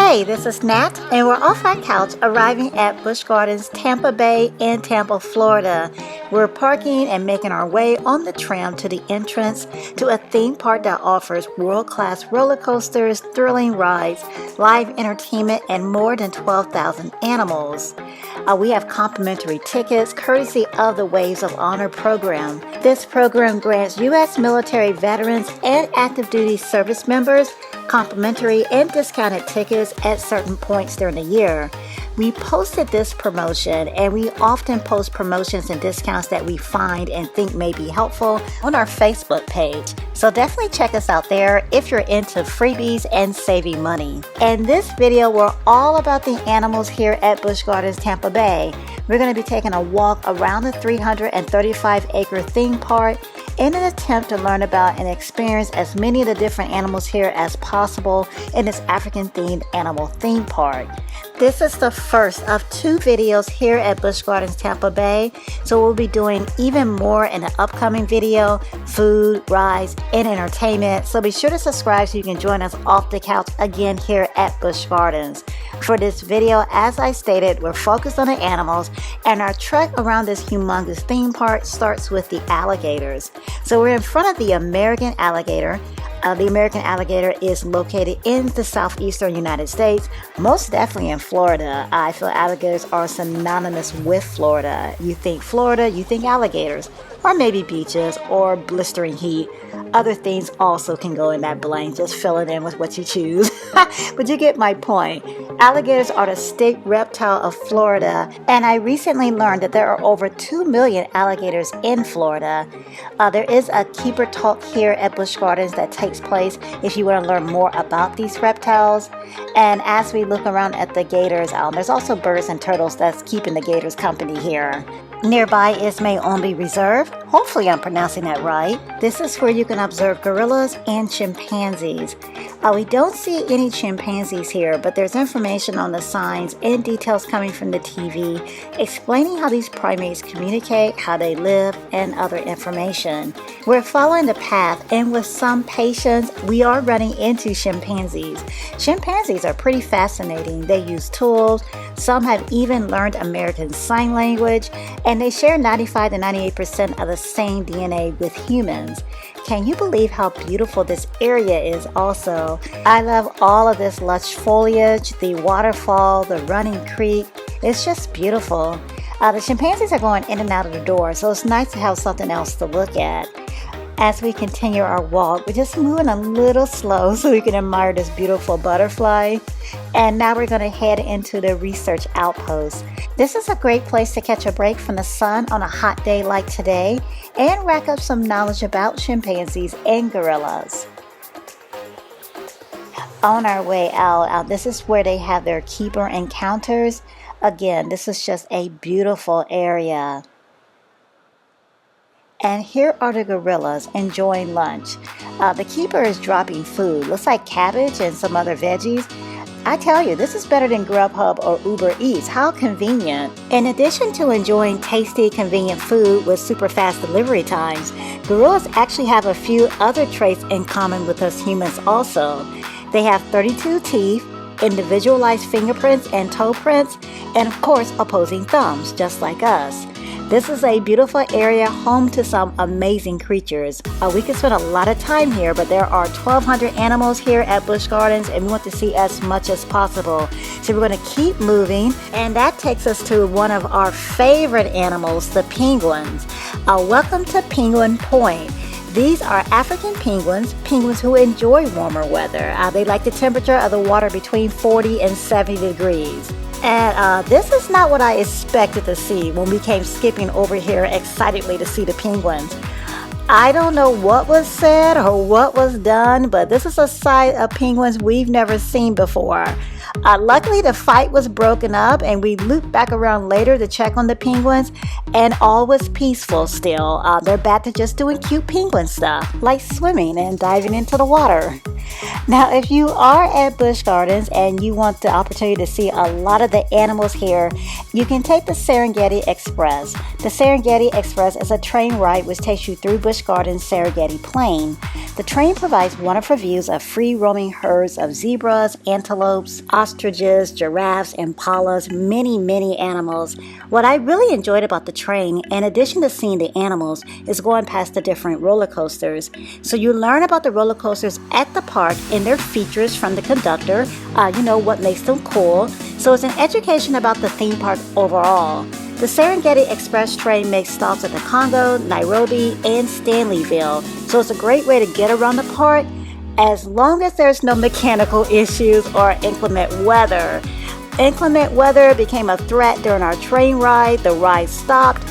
Hey, this is Nat, and we're off our couch arriving at Busch Gardens Tampa Bay in Tampa, Florida. We're parking and making our way on the tram to the entrance to a theme park that offers world-class roller coasters, thrilling rides, live entertainment, and more than 12,000 animals. We have complimentary tickets courtesy of the Waves of Honor program. This program grants U.S. military veterans and active duty service members complimentary and discounted tickets at certain points during the year. We posted this promotion, and we often post promotions and discounts that we find and think may be helpful on our Facebook page. So definitely check us out there if you're into freebies and saving money. In this video, we're all about the animals here at Busch Gardens Tampa Bay. We're going to be taking a walk around the 335-acre theme park in an attempt to learn about and experience as many of the different animals here as possible in this African-themed animal theme park. This is the first of 2 videos here at Busch Gardens Tampa Bay, so we'll be doing even more in the upcoming video: food, rides, and entertainment. So be sure to subscribe so you can join us off the couch again here at Busch Gardens. For this video, as I stated, we're focused on the animals, and our trek around this humongous theme park starts with the alligators. So we're in front of the American alligator. The American alligator is located in the southeastern United States, most definitely in Florida. I feel alligators are synonymous with Florida. You think Florida, you think alligators, or maybe beaches or blistering heat. Other things also can go in that blank, just fill it in with what you choose. But you get my point. Alligators are the state reptile of Florida, and I recently learned that there are over 2 million alligators in Florida. There is a keeper talk here at Busch Gardens that takes place if you want to learn more about these reptiles. And as we look around at the gators, there's also birds and turtles that's keeping the gators company here. Nearby is Maombi Reserve. Hopefully I'm pronouncing that right. This is where you can observe gorillas and chimpanzees. We don't see any chimpanzees here, but there's information on the signs and details coming from the TV explaining how these primates communicate, how they live, and other information. We're following the path, and with some patience, we are running into chimpanzees. Chimpanzees are pretty fascinating. They use tools. Some have even learned American Sign Language, and they share 95 to 98% of the same DNA with humans. Can you believe how beautiful this area is also? I love all of this lush foliage, the waterfall, the running creek. It's just beautiful. The chimpanzees are going in and out of the door, so it's nice to have something else to look at. As we continue our walk, we're just moving a little slow so we can admire this beautiful butterfly. And now we're going to head into the research outpost. This is a great place to catch a break from the sun on a hot day like today and rack up some knowledge about chimpanzees and gorillas. On our way out, this is where they have their keeper encounters. Again, this is just a beautiful area. And here are the gorillas enjoying lunch. The keeper is dropping food. Looks like cabbage and some other veggies. I tell you, this is better than Grubhub or Uber Eats. How convenient. In addition to enjoying tasty, convenient food with super fast delivery times, gorillas actually have a few other traits in common with us humans also. They have 32 teeth, individualized fingerprints and toe prints, and of course opposing thumbs, just like us. This is a beautiful area home to some amazing creatures. We could spend a lot of time here, but there are 1,200 animals here at Busch Gardens, and we want to see as much as possible. So we're going to keep moving, and that takes us to one of our favorite animals, the penguins. Welcome to Penguin Point. These are African penguins who enjoy warmer weather. They like the temperature of the water between 40 and 70 degrees. And this is not what I expected to see when we came skipping over here excitedly to see the penguins. I don't know what was said or what was done, but this is a sight of penguins we've never seen before. Luckily, the fight was broken up, and we looped back around later to check on the penguins, and all was peaceful still. They're back to just doing cute penguin stuff, like swimming and diving into the water. Now, if you are at Busch Gardens and you want the opportunity to see a lot of the animals here, you can take the Serengeti Express. The Serengeti Express is a train ride which takes you through Busch Gardens' Serengeti Plain. The train provides wonderful views of free-roaming herds of zebras, antelopes, ostriches, giraffes, impalas, many animals. What I really enjoyed about the train, in addition to seeing the animals, is going past the different roller coasters. So you learn about the roller coasters at the park and their features from the conductor, what makes them cool. So it's an education about the theme park overall. The Serengeti Express train makes stops at the Congo, Nairobi, and Stanleyville. So it's a great way to get around the park as long as there's no mechanical issues or inclement weather. Inclement weather became a threat during our train ride. The ride stopped.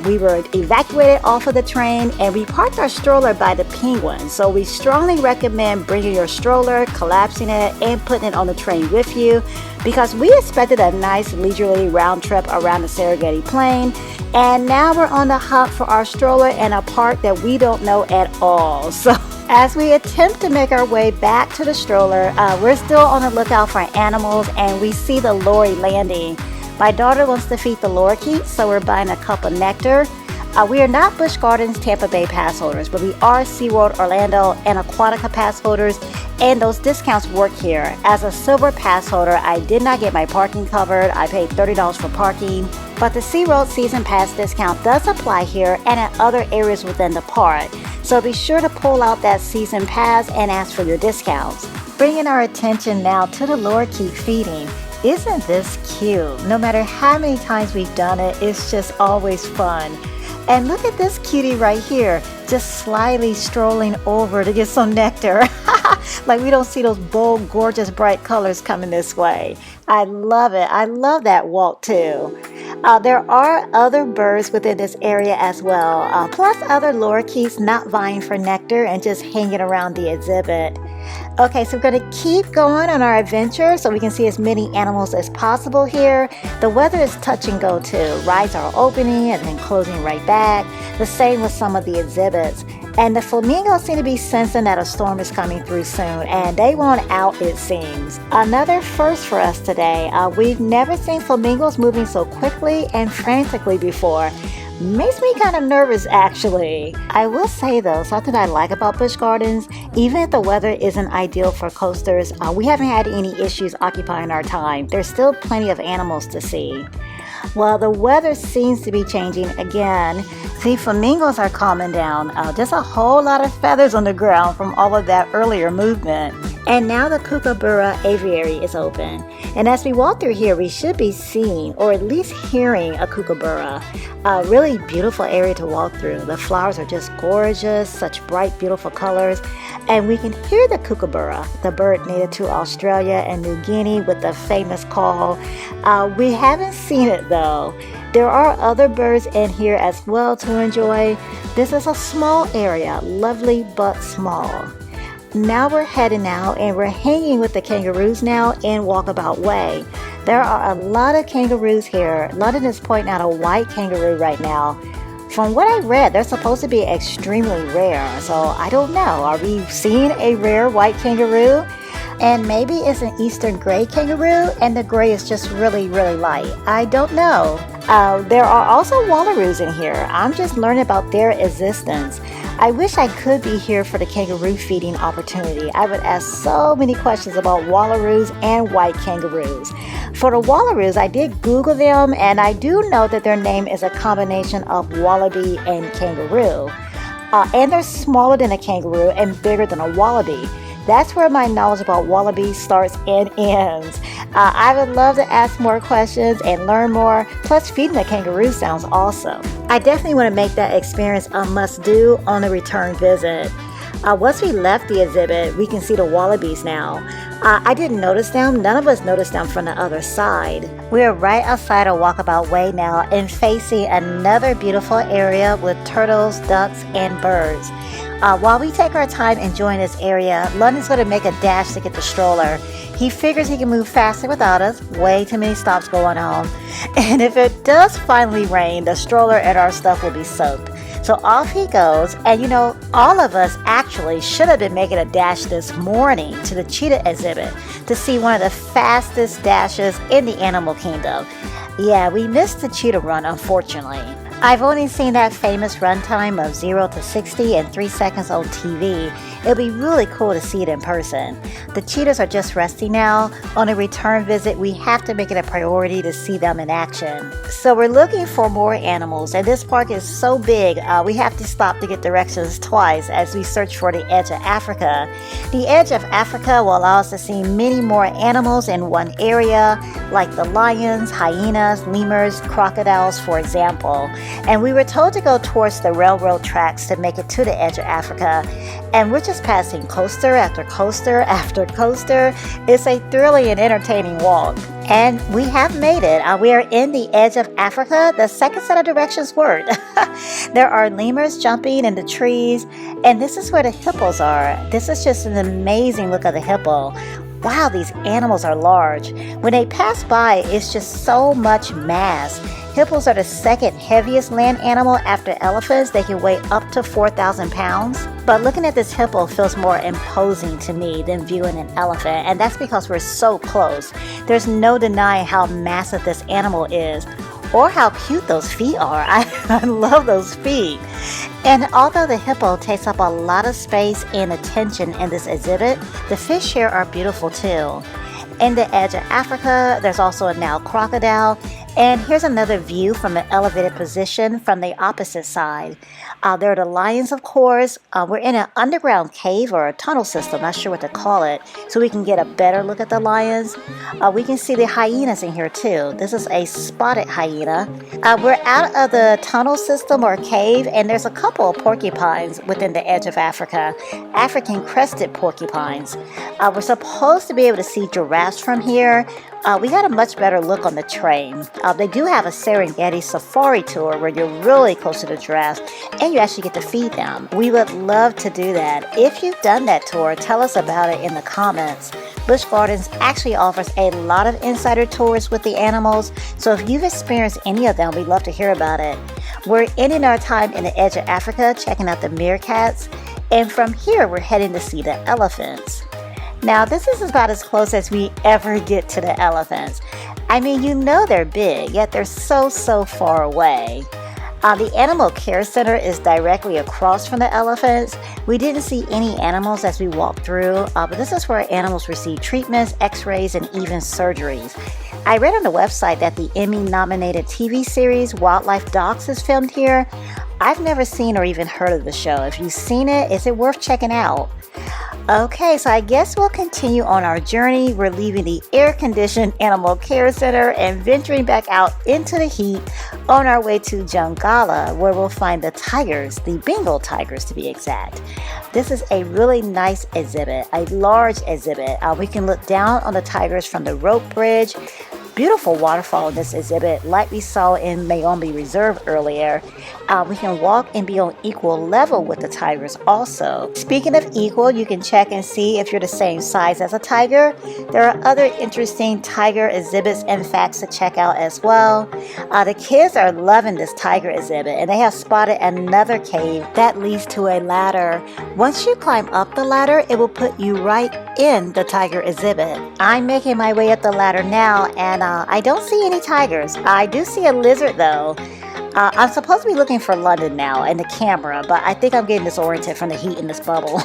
We were evacuated off of the train and we parked our stroller by the penguins. So we strongly recommend bringing your stroller, collapsing it, and putting it on the train with you because we expected a nice leisurely round trip around the Serengeti Plain. And now we're on the hunt for our stroller in a park that we don't know at all. So as we attempt to make our way back to the stroller, we're still on the lookout for animals and we see the lorry landing. My daughter wants to feed the lorikeets, so we're buying a cup of nectar. We are not Busch Gardens Tampa Bay pass holders, but we are SeaWorld Orlando and Aquatica pass holders, and those discounts work here. As a silver pass holder, I did not get my parking covered. I paid $30 for parking, but the SeaWorld season pass discount does apply here and at other areas within the park. So be sure to pull out that season pass and ask for your discounts. Bringing our attention now to the lorikeet feeding. Isn't this cute? No matter how many times we've done it, it's just always fun. And look at this cutie right here, just slyly strolling over to get some nectar. Like we don't see those bold, gorgeous, bright colors coming this way. I love it. I love that walk too. There are other birds within this area as well, plus other lorikeets not vying for nectar and just hanging around the exhibit. Okay, so we're going to keep going on our adventure so we can see as many animals as possible here. The weather is touch and go too. Rides are opening and then closing right back. The same with some of the exhibits. And the flamingos seem to be sensing that a storm is coming through soon, and they want out, it seems. Another first for us today. We've never seen flamingos moving so quickly and frantically before. Makes me kind of nervous, actually. I will say though, something I like about Busch Gardens, even if the weather isn't ideal for coasters, we haven't had any issues occupying our time. There's still plenty of animals to see. Well, the weather seems to be changing again. See, flamingos are calming down. Just a whole lot of feathers on the ground from all of that earlier movement. And now the Kookaburra Aviary is open. And as we walk through here, we should be seeing, or at least hearing, a kookaburra. A really beautiful area to walk through. The flowers are just gorgeous, such bright, beautiful colors. And we can hear the kookaburra, the bird native to Australia and New Guinea with the famous call. We haven't seen it though. There are other birds in here as well to enjoy. This is a small area, lovely but small. Now we're heading out and we're hanging with the kangaroos now in Walkabout Way. There are a lot of kangaroos here. London is pointing out a white kangaroo right now. From what I read, they're supposed to be extremely rare. So I don't know. Are we seeing a rare white kangaroo? And maybe it's an eastern gray kangaroo and the gray is just really light. I don't know. There are also wallaroos in here. I'm just learning about their existence. I wish I could be here for the kangaroo feeding opportunity. I would ask so many questions about wallaroos and white kangaroos. For the wallaroos, I did Google them, and I do know that their name is a combination of wallaby and kangaroo. And they're smaller than a kangaroo and bigger than a wallaby. That's where my knowledge about wallabies starts and ends. I would love to ask more questions and learn more. Plus, feeding a kangaroo sounds awesome. I definitely want to make that experience a must-do on a return visit. Once we left the exhibit, we can see the wallabies now. I didn't notice them. None of us noticed them from the other side. We are right outside of Walkabout Way now and facing another beautiful area with turtles, ducks, and birds. While we take our time enjoying this area, London's going to make a dash to get the stroller. He figures he can move faster without us. Way too many stops going on. And if it does finally rain, the stroller and our stuff will be soaked. So off he goes, and you know, all of us actually should have been making a dash this morning to the cheetah exhibit to see one of the fastest dashes in the animal kingdom. Yeah, we missed the cheetah run, unfortunately. I've only seen that famous runtime of 0 to 60 in 3 seconds on TV. It'll be really cool to see it in person. The cheetahs are just resting now. On a return visit, we have to make it a priority to see them in action. So we're looking for more animals, and this park is so big, we have to stop to get directions twice as we search for the edge of Africa. The edge of Africa will allow us to see many more animals in one area, like the lions, hyenas, lemurs, crocodiles, for example. And we were told to go towards the railroad tracks to make it to the edge of Africa. And we're just passing coaster after coaster after coaster. It's a thrilling and entertaining walk. And we have made it. We are in the edge of Africa. The second set of directions worked. There are lemurs jumping in the trees. And this is where the hippos are. This is just an amazing look at the hippo. Wow, these animals are large. When they pass by, it's just so much mass. Hippos are the second heaviest land animal after elephants. They can weigh up to 4,000 pounds. But looking at this hippo feels more imposing to me than viewing an elephant, and that's because we're so close. There's no denying how massive this animal is, or how cute those feet are. I love those feet. And although the hippo takes up a lot of space and attention in this exhibit, the fish here are beautiful too. In the edge of Africa, there's also a Nile crocodile. And here's another view from an elevated position from the opposite side. There are the lions, of course. We're in an underground cave or a tunnel system, not sure what to call it, so we can get a better look at the lions. We can see the hyenas in here too. This is a spotted hyena. We're out of the tunnel system or cave, and there's a couple of porcupines within the edge of Africa, African crested porcupines. We're supposed to be able to see giraffes from here. We got a much better look on the train. They do have a Serengeti safari tour where you're really close to the giraffes and you actually get to feed them. We would love to do that. If you've done that tour, tell us about it in the comments. Busch Gardens actually offers a lot of insider tours with the animals, so if you've experienced any of them, we'd love to hear about it. We're ending our time in the edge of Africa, checking out the meerkats, and from here we're heading to see the elephants. Now, this is about as close as we ever get to the elephants. I mean, you know they're big, yet they're so far away. The Animal Care Center is directly across from the elephants. We didn't see any animals as we walked through, but this is where animals receive treatments, x-rays, and even surgeries. I read on the website that the Emmy-nominated TV series Wildlife Docs is filmed here. I've never seen or even heard of the show. If you've seen it, is it worth checking out? Okay, so I guess we'll continue on our journey. We're leaving the air-conditioned Animal Care Center and venturing back out into the heat on our way to Jungala, where we'll find the tigers, the Bengal tigers to be exact. This is a really nice exhibit, a large exhibit. We can look down on the tigers from the rope bridge. Beautiful waterfall in this exhibit, like we saw in Mayombe Reserve earlier. We can walk and be on equal level with the tigers also. Speaking of equal, you can check and see if you're the same size as a tiger. There are other interesting tiger exhibits and facts to check out as well. The kids are loving this tiger exhibit, and they have spotted another cave that leads to a ladder. Once you climb up the ladder, it will put you right in the tiger exhibit. I'm making my way up the ladder now, and I don't see any tigers. I do see a lizard though. I'm supposed to be looking for London now in the camera, but I think I'm getting disoriented from the heat in this bubble.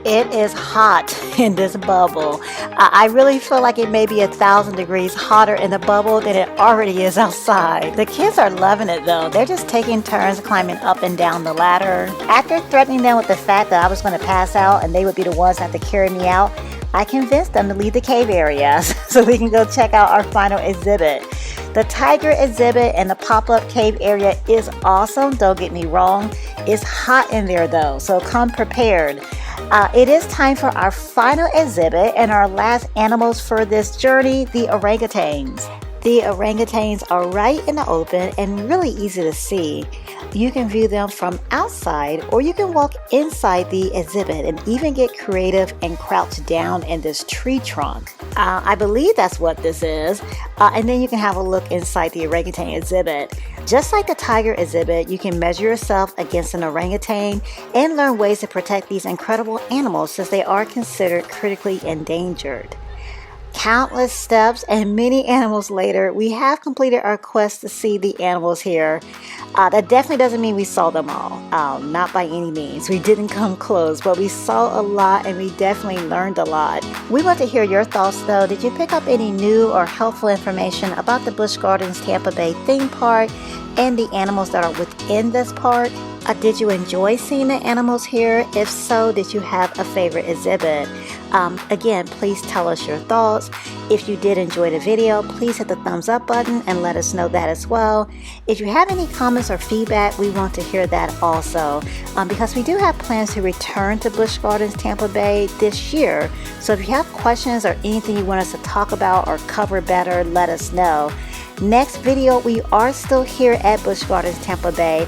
It is hot in this bubble. I really feel like it may be 1,000 degrees hotter in the bubble than it already is outside. The kids are loving it though. They're just taking turns climbing up and down the ladder. After threatening them with the fact that I was going to pass out and they would be the ones that have to carry me out, I convinced them to leave the cave area so we can go check out our final exhibit. The tiger exhibit and the pop-up cave area is awesome, don't get me wrong. It's hot in there though, so come prepared. It is time for our final exhibit and our last animals for this journey, the orangutans. The orangutans are right in the open and really easy to see. You can view them from outside, or you can walk inside the exhibit and even get creative and crouch down in this tree trunk. I believe that's what this is. And then you can have a look inside the orangutan exhibit. Just like the tiger exhibit, you can measure yourself against an orangutan and learn ways to protect these incredible animals since they are considered critically endangered. Countless steps and many animals later, we have completed our quest to see the animals here. That definitely doesn't mean we saw them all, not by any means. We didn't come close, but we saw a lot and we definitely learned a lot. We want to hear your thoughts though. Did you pick up any new or helpful information about the Busch Gardens Tampa Bay theme park and the animals that are within this park? Did you enjoy seeing the animals here? If so, did you have a favorite exhibit? Again, please tell us your thoughts. If you did enjoy the video, please hit the thumbs up button and let us know that as well. If you have any comments or feedback, we want to hear that also, because we do have plans to return to Busch Gardens Tampa Bay this year. So if you have questions or anything you want us to talk about or cover better, let us know. Next video, we are still here at Busch Gardens Tampa Bay,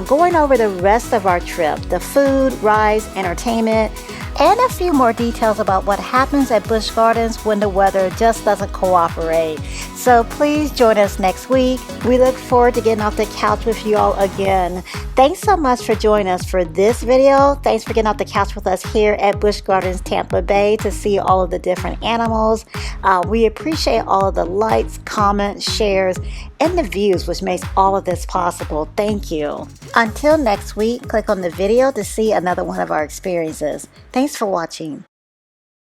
going over the rest of our trip, the food, rides, entertainment, and a few more details about what happens at Busch Gardens when the weather just doesn't cooperate. So please join us next week. We look forward to getting off the couch with you all again. Thanks so much for joining us for this video. Thanks for getting off the couch with us here at Busch Gardens Tampa Bay to see all of the different animals. We appreciate all of the likes, comments, shares, and the views, which makes all of this possible. Thank you. Until next week, click on the video to see another one of our experiences. Thanks for watching.